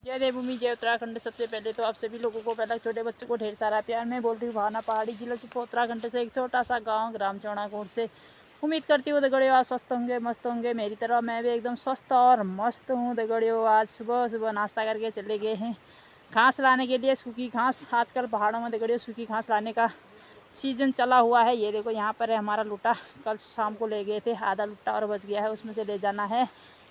जय देवभूमि जय उत्तराखंड। सबसे पहले तो आप सभी लोगों को, पहले छोटे बच्चों को ढेर सारा प्यार। मैं बोल रही हूँ भावना, पहाड़ी जिला से, उत्तराखंड से, एक छोटा सा गांव ग्राम चौड़ाकोट से। उम्मीद करती हूँ दगड़ियों आप स्वस्थ होंगे, मस्त होंगे। मेरी तरह मैं भी एकदम स्वस्थ और मस्त हूँ दगड़ियों। आज सुबह सुबह नाश्ता करके चले गए हैं घास लाने के लिए, सूखी घास। आजकल पहाड़ों में दगड़ियों सूखी घास लाने का सीज़न चला हुआ है। ये देखो यहाँ पर है हमारा लुट्टा। कल शाम को ले गए थे, आधा लुट्टा और बच गया है, उसमें से ले जाना है।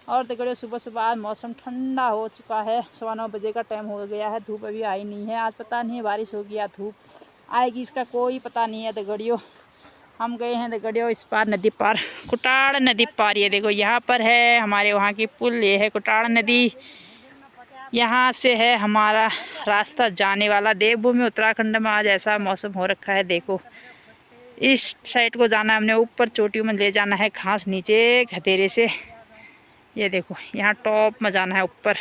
और दगड़ियों सुबह सुबह आज मौसम ठंडा हो चुका है। 9:15 बजे का टाइम हो गया है। धूप अभी आई नहीं है। आज पता नहीं है बारिश होगी या धूप आएगी, इसका कोई पता नहीं है दगड़ियों। हम गए हैं दगड़ियों इस पार नदी पार, कुटाड़ नदी पार। ये देखो यहाँ पर है हमारे वहाँ की पुल, ये है कुटाड़ नदी। यहाँ से है हमारा रास्ता जाने वाला देवभूमि उत्तराखंड में। आज ऐसा मौसम हो रखा है, देखो इस साइड को जाना है हमने, ऊपर चोटियों में ले जाना है घास नीचे खतेरे से। ये देखो यहाँ टॉप में जाना है ऊपर,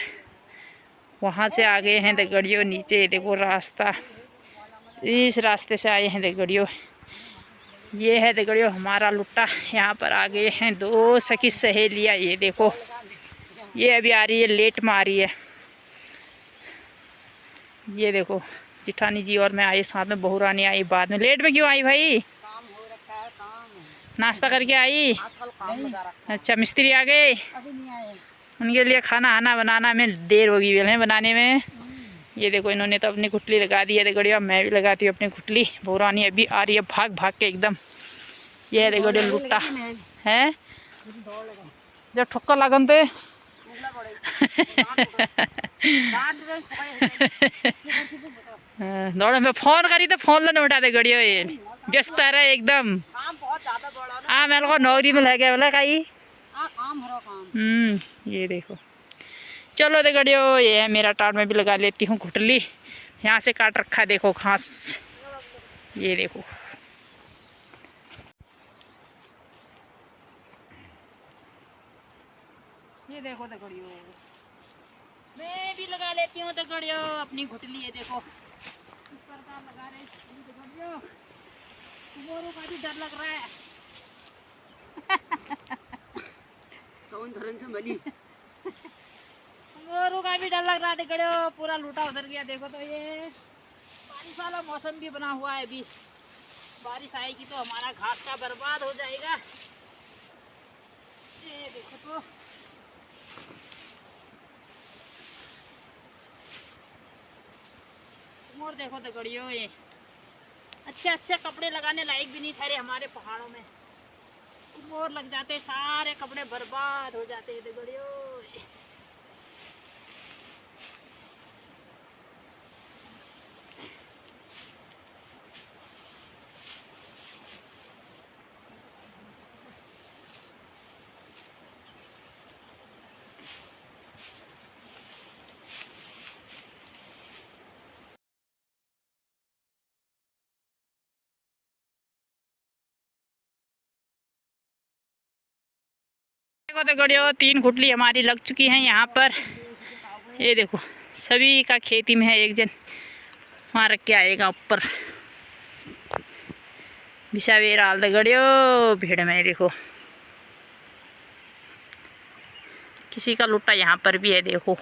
वहाँ से आ गए हैं दगड़ियों नीचे। देखो रास्ता, इस रास्ते से आए हैं दगड़ियों। ये है दगड़ियों हमारा लुट्टा। यहाँ पर आ गए हैं दो सखी सहेलियाँ। ये देखो ये अभी आ रही है, लेट में आ रही है। ये देखो जिठानी जी और मैं आए साथ में, बहू रानी आई बाद में। लेट में क्यों आई भाई? नाश्ता करके आई? अच्छा मिस्त्री आ गए, उनके लिए खाना आना बनाना में देर होगी बनाने में। ये देखो इन्होंने तो अपनी गुटली लगा दी है दगड़ियों। मैं भी लगाती हूँ अपनी गुटली। बहू रानी अभी आ रही है भाग भाग के एकदम। ये है दगड़ियों लुट्टा है जो ठुक्कर लगन थे दौड़ में फोन करी तो फोन लेने उठा दे गड़ियो। ये व्यस्त है एकदम। हाँ मेरे को नौकरी में लगे बोला कहीं। ये देखो चलो दे गड़ियो, ये है मेरा टाट में भी लगा लेती हूँ घुटली। यहाँ से काट रखा है देखो घास। ये देखो ये देखो दगड़ियो, मैं भी लगा लेती हूँ दगड़ियो अपनी घुटली। ये देखो इस प्रकार लगा रहे दगड़ियो। मोरों का भी डर लग रहा है मोरों का भी डर लग रहा है दगड़ियो। पूरा लूटा उधर गया देखो। तो ये बारिश वाला मौसम भी बना हुआ है, अभी बारिश आएगी तो हमारा घास का बर्बाद हो जाएगा। ये देखो तो मोर देखो दगड़ियो, ये अच्छे अच्छे कपड़े लगाने लायक भी नहीं ठहरे हमारे पहाड़ों में। मोर लग जाते सारे कपड़े बर्बाद हो जाते हैं दगड़ियो। देखो दगड़ियो 3 घुटली हमारी लग चुकी हैं यहाँ पर। ये देखो सभी का खेती में है। एक जन वहाँ रख के आएगा ऊपर बिसावेर आल दगड़ियो भीड़ में। देखो किसी का लुट्टा यहाँ पर भी है। देखो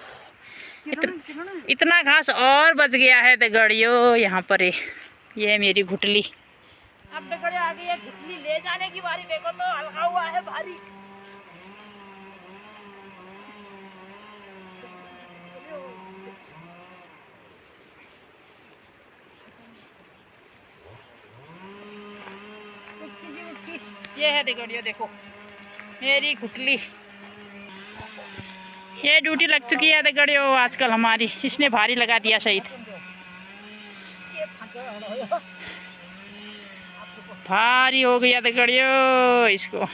इतना घास और बच गया है दगड़ियो यहाँ पर। ये है मेरी घुटली। अब दगड़ियो आ गई है घुटली ले जाने की बारी। देखो तो हल्का हुआ है भारी। ये है दगड़ियो देखो मेरी घुटली। ये ड्यूटी लग चुकी है दगड़ियो आजकल हमारी। इसने भारी लगा दिया शहीद, भारी हो गया दगड़ियो इसको।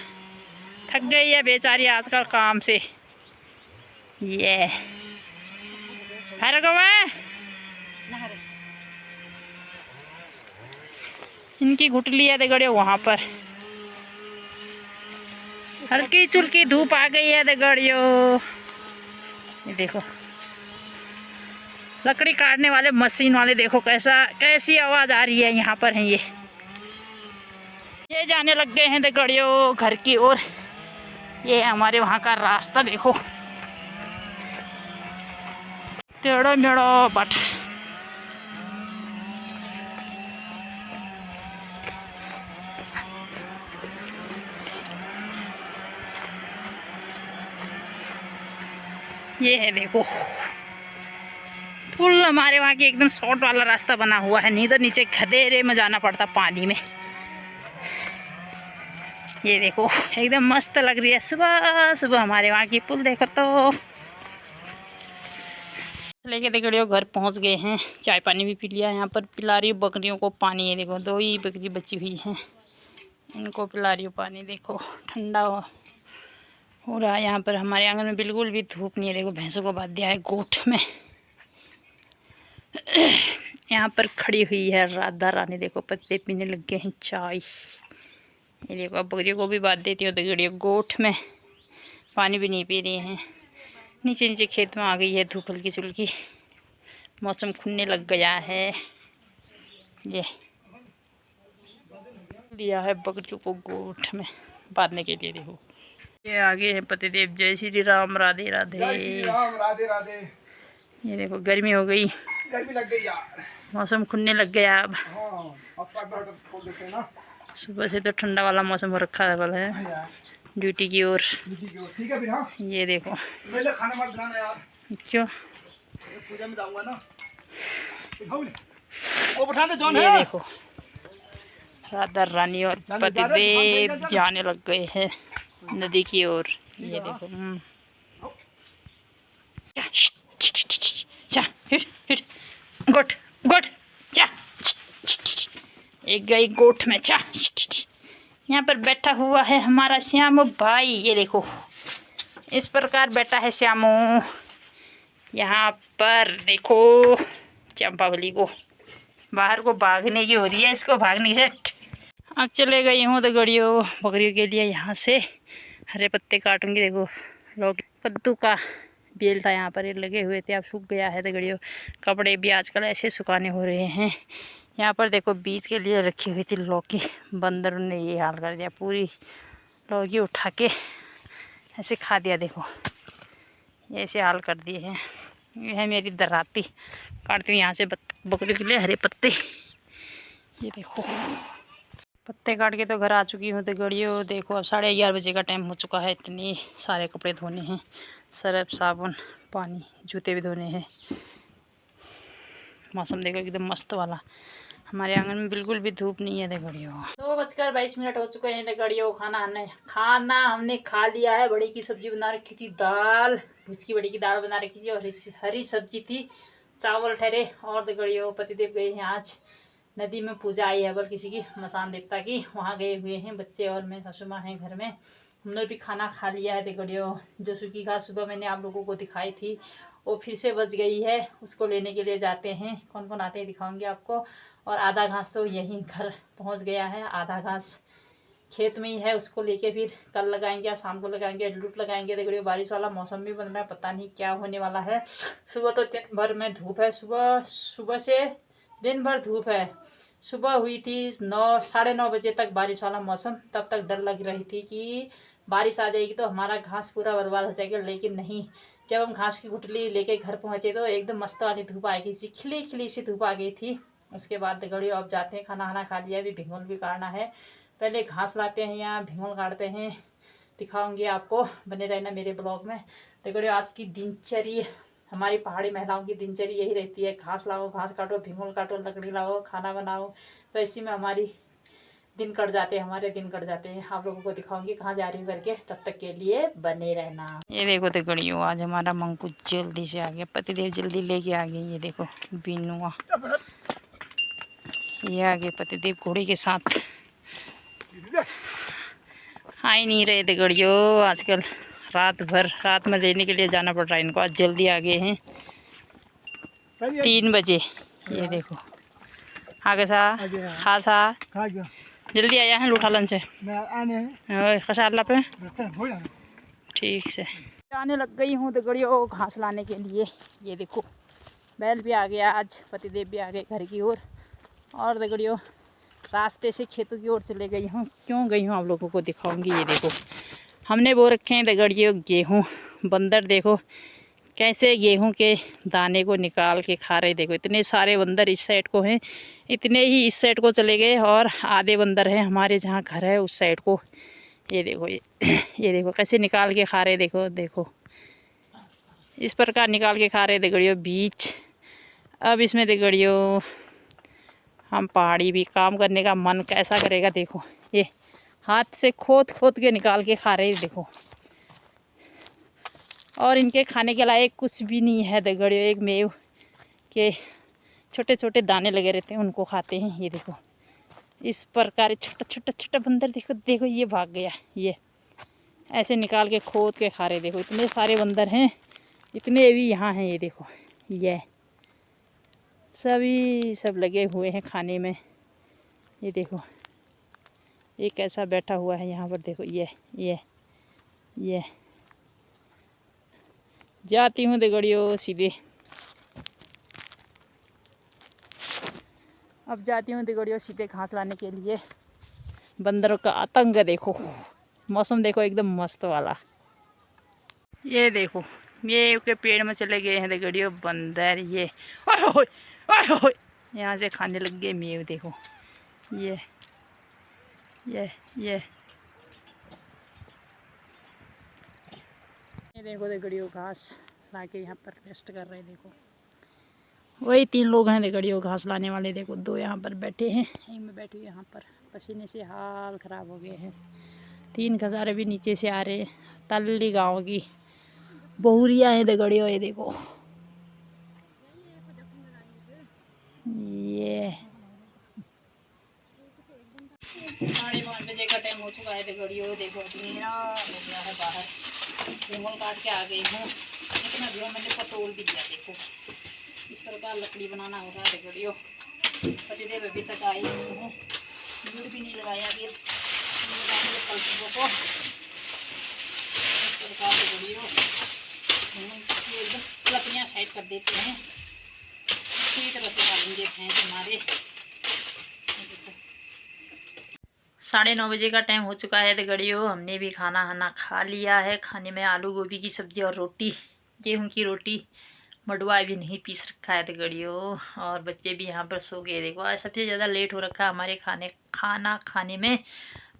थक गई है बेचारी आजकल काम से। ये हर गो इनकी घुटली है दगड़ियो वहाँ पर। हल्की चुल्की धूप आ गई है दगड़ियो। ये देखो लकड़ी काटने वाले मशीन वाले देखो कैसी आवाज़ आ रही है यहाँ पर है। ये जाने लग गए हैं दगड़ियो घर की ओर। ये हमारे वहाँ का रास्ता देखो। टेढ़ो मेढ़ो बट ये है देखो पुल हमारे वहाँ की एकदम शॉर्ट वाला रास्ता बना हुआ है, नहीं तो नीचे खदेरे में जाना पड़ता पानी में। ये देखो एकदम मस्त लग रही है सुबह सुबह हमारे वहाँ की पुल। देखो तो लेके देखो घर पहुँच गए हैं, चाय पानी भी पी लिया। यहाँ पर पिला रही हूँ बकरियों को पानी। है देखो 2 ही बकरी बची हुई हैं, इनको पिला रही हूँ पानी। देखो ठंडा हो रहा है। यहाँ पर हमारे आंगन में बिल्कुल भी धूप नहीं है। देखो भैंसों को बांध दिया है गोठ में। यहाँ पर खड़ी हुई है राधा रानी। देखो पत्ते पीने लग गए हैं चाय। ये देखो अब बकरियों को भी बांध देती हूँ। देखिए गोठ में पानी भी नहीं पी रही हैं। नीचे नीचे खेत में आ गई है धूप हल्की सुल्की, मौसम खुलने लग गया है। ये दिया है बकरियों को गोठ में बांधने के लिए। देखो ये आगे है पतिदेव। जय श्री राम, राधे राधे। राधे राधे। ये देखो गर्मी हो गई, गर्मी लग गई यार, मौसम खुलने लग गया अब। अब खोल देते हैं ना। सुबह से तो ठंडा वाला मौसम हो रखा है ड्यूटी की ओर। ठीक है फिर। हाँ ये देखो पहले खाना मत बनाना यार। क्यों? पूजा में जाऊंगा ना। वो बैठा दे जॉन। ये देखो राधा रानी और पतिदेव जाने लग गए हैं नदी की ओर। ये देखो गोट गोट चा। एक गई गोठ में चा। यहाँ पर बैठा हुआ है हमारा श्यामू भाई। ये देखो इस प्रकार बैठा है श्यामू। यहाँ पर देखो चंपावली को बाहर को भागने की हो रही है, इसको भागने से। अब चले गई हूँ तो गड़ियों बकरियों के लिए यहाँ से हरे पत्ते काटूंगी। देखो लोग कद्दू का बेल था यहाँ पर, ये लगे हुए थे, अब सूख गया है। तो गड़ियों कपड़े भी आजकल ऐसे सुखाने हो रहे हैं। यहाँ पर देखो बीज के लिए रखी हुई थी लौकी, बंदर ने ये हाल कर दिया। पूरी लौकी उठा के ऐसे खा दिया। देखो ऐसे हाल कर दिए हैं। ये है मेरी दराती। काटती हूँ यहाँ से बकरी के लिए हरे पत्ते। ये देखो पत्ते काट के तो घर आ चुकी हूँ। तो गड़ियों देखो अब 11:30 बजे का टाइम हो चुका है। इतने सारे कपड़े धोने हैं, सर्फ साबुन पानी, जूते भी धोने हैं। मौसम देखो एकदम मस्त वाला। हमारे आंगन में बिल्कुल भी धूप नहीं है। गड़ियों 2:22 हो चुके हैं। गड़ियों खाना हमने खा लिया है। बड़ी की सब्जी बना रखी थी, दाल भुजकी बड़ी की दाल बना रखी थी और हरी सब्जी थी, चावल ठहरे। और गड़ियों पतिदेव गए हैं आज नदी में, पूजा आई है पर किसी की मसान देवता की, वहाँ गए हुए हैं। बच्चे और मैं सासू माँ हैं घर में। हमने भी खाना खा लिया है। गड़ियों जो सूखी घास सुबह मैंने आप लोगों को दिखाई थी वो फिर से बच गई है, उसको लेने के लिए जाते हैं। कौन कौन आते हैं दिखाऊंगी आपको। और आधा घास तो यहीं घर पहुंच गया है, आधा घास खेत में ही है, उसको लेके फिर कल लगाएंगे या शाम को लगाएंगे, लूट लगाएंगे। देखो बारिश वाला मौसम भी बन रहा है, पता नहीं क्या होने वाला है। सुबह तो दिन भर में धूप है, सुबह से दिन भर धूप है। सुबह हुई थी 9-9:30 बजे तक बारिश वाला मौसम, तब तक डर लग रही थी कि बारिश आ जाएगी तो हमारा घास पूरा बर्बाद हो जाएगा। लेकिन नहीं, जब हम घास की गुठली लेके घर पहुँचे तो एकदम मस्त वाली धूप आ गई थी, खिली खिली सी धूप आ गई थी। उसके बाद गड़ियों अब जाते हैं, खाना खा लिया, अभी भिंगुल भी काटना है। पहले घास लाते हैं या भिंगुल काटते हैं, दिखाऊंगी आपको, बने रहना मेरे ब्लॉग में। तो गड़ियों आज की दिनचर्या, हमारी पहाड़ी महिलाओं की दिनचर्या यही रहती है, घास लाओ, घास काटो, भिंगुल काटो, लकड़ी लाओ, खाना बनाओ। तो इसी में हमारी दिन कट जाते हैं, हमारे दिन कट जाते हैं। आप लोगों को दिखाऊंगी कहाँ जा रही हूँ करके, तब तक के लिए बने रहना। ये देखो तो गड़ियों आज हमारा मंकू जल्दी से आ गया, पतिदेव जल्दी लेके आ गए। ये देखो बीनुआ ये आगे पतिदेव घोड़े के साथ आ ही नहीं रहे थे। गड़ियों आजकल रात में लेने के लिए जाना पड़ रहा है इनको। आज जल्दी आ गए हैं 3 बजे। ये देखो आगे सा खासा जल्दी आया है लुठालन से खसाला पे। ठीक से आने लग गई हूँ तो गड़ियों घास लाने के लिए। ये देखो बैल भी आ गया, आज पतिदेव भी आ गए घर की ओर। और दगड़ियों रास्ते से खेतों की ओर चले गई हूँ। क्यों गई हूँ आप लोगों को दिखाऊंगी। ये देखो हमने बो रखे हैं दगड़ियों गेहूँ। बंदर देखो कैसे गेहूं के दाने को निकाल के खा रहे। देखो इतने सारे बंदर इस साइड को हैं, इतने ही इस साइड को चले गए और आधे बंदर हैं हमारे जहाँ घर है उस साइड को। ये देखो ये देखो कैसे निकाल के खा रहे। देखो देखो इस प्रकार निकाल के खा रहे दगड़ियों बीज। अब इसमें दगड़ियों हम पहाड़ी भी काम करने का मन कैसा करेगा। देखो ये हाथ से खोद खोद के निकाल के खा रहे देखो। और इनके खाने के लायक कुछ भी नहीं है दगड़ियों, एक मेव के छोटे छोटे दाने लगे रहते हैं उनको खाते हैं। ये देखो इस प्रकार छोटा छोटा छोटा बंदर। देखो देखो ये भाग गया, ये ऐसे निकाल के खोद के खा रहे। देखो इतने सारे बंदर हैं, इतने भी यहाँ हैं। ये देखो ये सभी सब लगे हुए हैं खाने में। ये देखो ये कैसा बैठा हुआ है यहाँ पर। देखो ये जाती हूँ दगड़ियों सीधे। अब जाती हूँ दगड़ियों सीधे घास लाने के लिए। बंदरों का आतंक देखो, मौसम देखो एकदम मस्त वाला। ये देखो ये के पेड़ में चले गए हैं दगड़ियों बंदर। ये ओए यहाँ से खाने लग गए मेव। देखो ये देखो दगड़ियों घास लाके यहाँ पर रेस्ट कर रहे हैं। देखो वही 3 लोग हैं दगड़ियों घास लाने वाले। देखो 2 यहाँ पर बैठे हैं, एक में बैठी हुई यहाँ पर। पसीने से हाल ख़राब हो गए हैं। 3 खसारे भी नीचे से आ रहे हैं। तल्ली गांव की बहुरिया है दगड़ियों। ये देखो ये 8:30 बजे का टाइम हो चुका है दगड़ियों। देखो मेरा हो गया है बाहर, जंगल काट के आ गई हूँ। इतना जो मैंने पतोल भी दिया। देखो इस प्रकार लकड़ी बनाना हो रहा है दगड़ियों। पतिदेव अभी तक आए नहीं हैं, गुड़ भी नहीं लगाया अभी कल सुबह को। इस प्रकार दगड़ियों एकदम लकड़ियाँ साइड कर देते हैं, इसी तरह से डालेंगे भैंस हमारे। 9:30 बजे का टाइम हो चुका है दगड़ियों। हमने भी खाना खा लिया है। खाने में आलू गोभी की सब्ज़ी और रोटी, गेहूं की रोटी। मडुआ भी नहीं पीस रखा है दगड़ियों। और बच्चे भी यहाँ पर सो गए। देखो आज सबसे ज़्यादा लेट हो रखा है हमारे खाना खाने में।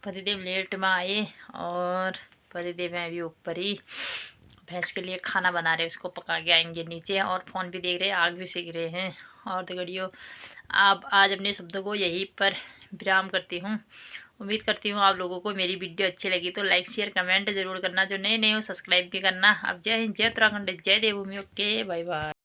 पतिदेव लेट में आए और पतिदेव हैं अभी ऊपर ही भैंस के लिए खाना बना रहे, उसको पका के आएंगे नीचे। और फ़ोन भी देख रहे हैं, आग भी सेक रहे हैं। और दगड़ियों आप आज अपने शब्दों को यहीं पर विराम करती हूँ। उम्मीद करती हूँ आप लोगों को मेरी वीडियो अच्छी लगी तो लाइक शेयर कमेंट जरूर करना। जो नए हो सब्सक्राइब भी करना। अब जय हिंद, जय उत्तराखंड, जय देवभूमि। Okay bye bye.